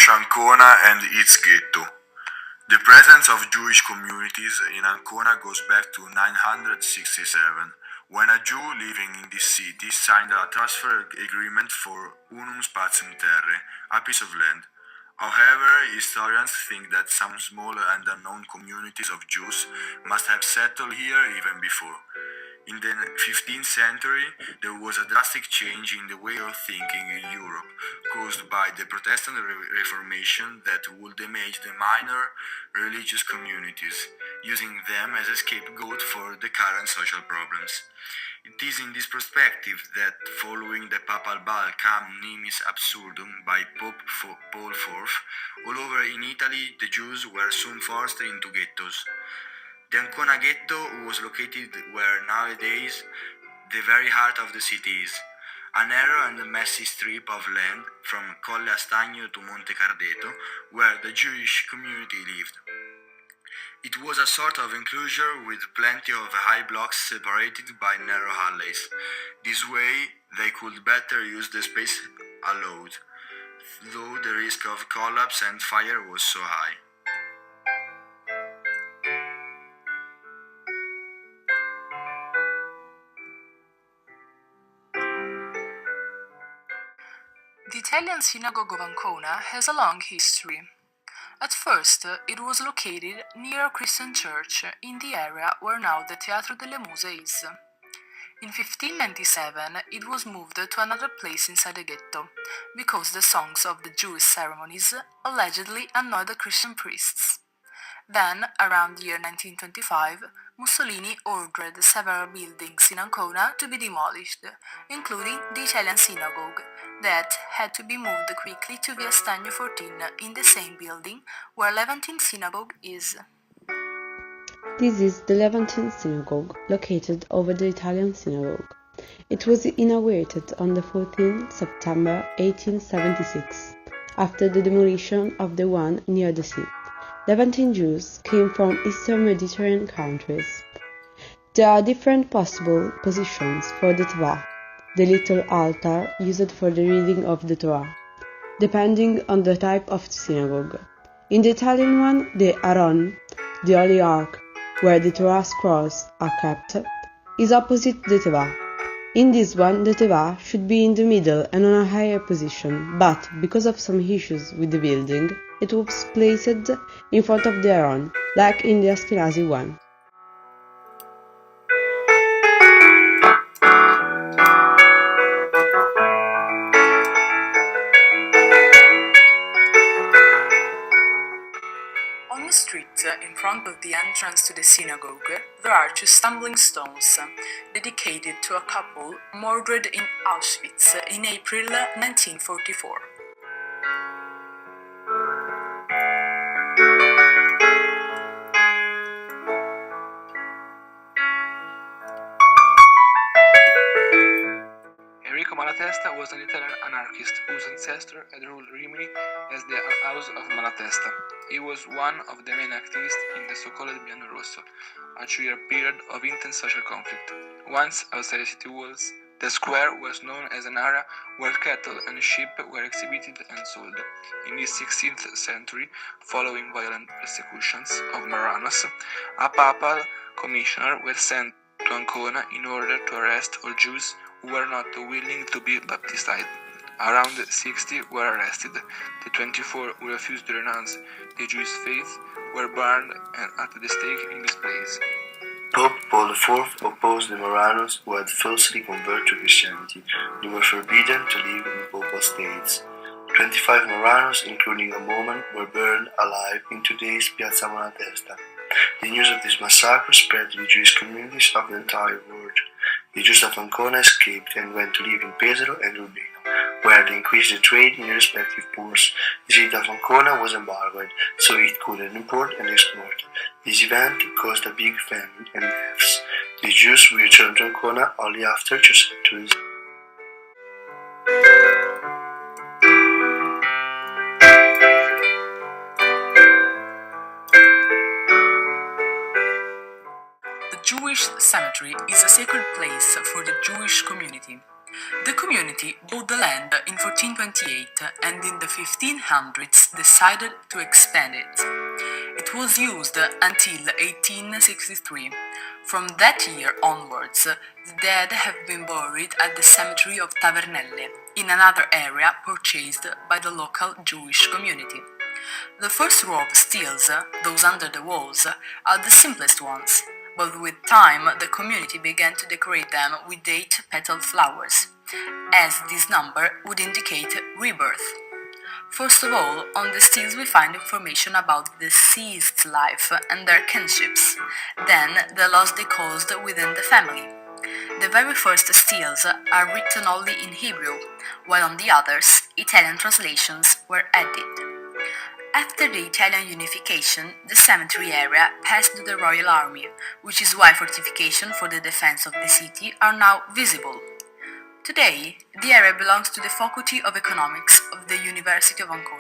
Ancona and its ghetto. The presence of Jewish communities in Ancona goes back to 967, when a Jew living in this city signed a transfer agreement for unum spatium terrae, a piece of land. However, historians think that some small and unknown communities of Jews must have settled here even before. In the 15th century, there was a drastic change in the way of thinking in Europe, caused by the Protestant Reformation that would damage the minor religious communities, using them as a scapegoat for the current social problems. It is in this perspective that, following the papal bull Cam Nimis Absurdum by Pope Paul IV, all over in Italy the Jews were soon forced into ghettos. The Ancona Ghetto was located where nowadays the very heart of the city is, a narrow and messy strip of land from Colle Astagno to Monte Cardeto, where the Jewish community lived. It was a sort of enclosure with plenty of high blocks separated by narrow alleys. This way they could better use the space allowed, though the risk of collapse and fire was so high. The Italian Synagogue of Ancona has a long history. At first, it was located near a Christian church in the area where now the Teatro delle Muse is. In 1597, it was moved to another place inside the ghetto, because the songs of the Jewish ceremonies allegedly annoyed the Christian priests. Then, around the year 1925, Mussolini ordered several buildings in Ancona to be demolished, including the Italian synagogue, that had to be moved quickly to Via Stagno 14 in the same building where Levantine Synagogue is. This is the Levantine Synagogue, located over the Italian Synagogue. It was inaugurated on the 14th September 1876, after the demolition of the one near the sea. Levantine Jews came from Eastern Mediterranean countries. There are different possible positions for the Teva, the little altar used for the reading of the Torah, depending on the type of synagogue. In the Italian one, the Aron, the Holy Ark, where the Torah scrolls are kept, is opposite the Teva. In this one, the Teva should be in the middle and on a higher position, but because of some issues with the building, it was placed in front of the Aron, like in the Ashkenazi one. On the street in front of the entrance to the synagogue, there are two stumbling stones dedicated to a couple murdered in Auschwitz in April 1944. Malatesta was an Italian anarchist whose ancestor had ruled Rimini as the House of Malatesta. He was one of the main activists in the so-called Bianno Rosso, a 2-year period of intense social conflict. Once outside the city walls, the square was known as an area where cattle and sheep were exhibited and sold. In the 16th century, following violent persecutions of Marranos, a papal commissioner was sent to Ancona in order to arrest all Jews who were not willing to be baptized. Around 60 were arrested. The 24 who refused to renounce the Jewish faith were burned and at the stake in this place. Pope Paul IV opposed the Marranos who had falsely converted to Christianity. They were forbidden to live in Papal states. 25 Marranos, including a woman, were burned alive in today's Piazza Malatesta. The news of this massacre spread to the Jewish communities of the entire world. The Jews of Ancona escaped and went to live in Pesaro and Urbino, where they increased the trade in their respective ports. The city of Ancona was embargoed, so it couldn't import and export. This event caused a big famine and deaths. The Jews returned to Ancona only after 2 centuries. The Jewish cemetery is a sacred place for the Jewish community. The community bought the land in 1428 and in the 1500s decided to expand it. It was used until 1863. From that year onwards, the dead have been buried at the cemetery of Tavernelle, in another area purchased by the local Jewish community. The first row of stills, those under the walls, are the simplest ones, but with time the community began to decorate them with date-petaled flowers, as this number would indicate rebirth. First of all, on the stills we find information about the deceased's life and their kinships, then the loss they caused within the family. The very first stills are written only in Hebrew, while on the others, Italian translations were added. After the Italian unification, the cemetery area passed to the Royal Army, which is why fortifications for the defense of the city are now visible. Today, the area belongs to the Faculty of Economics of the University of Ancona.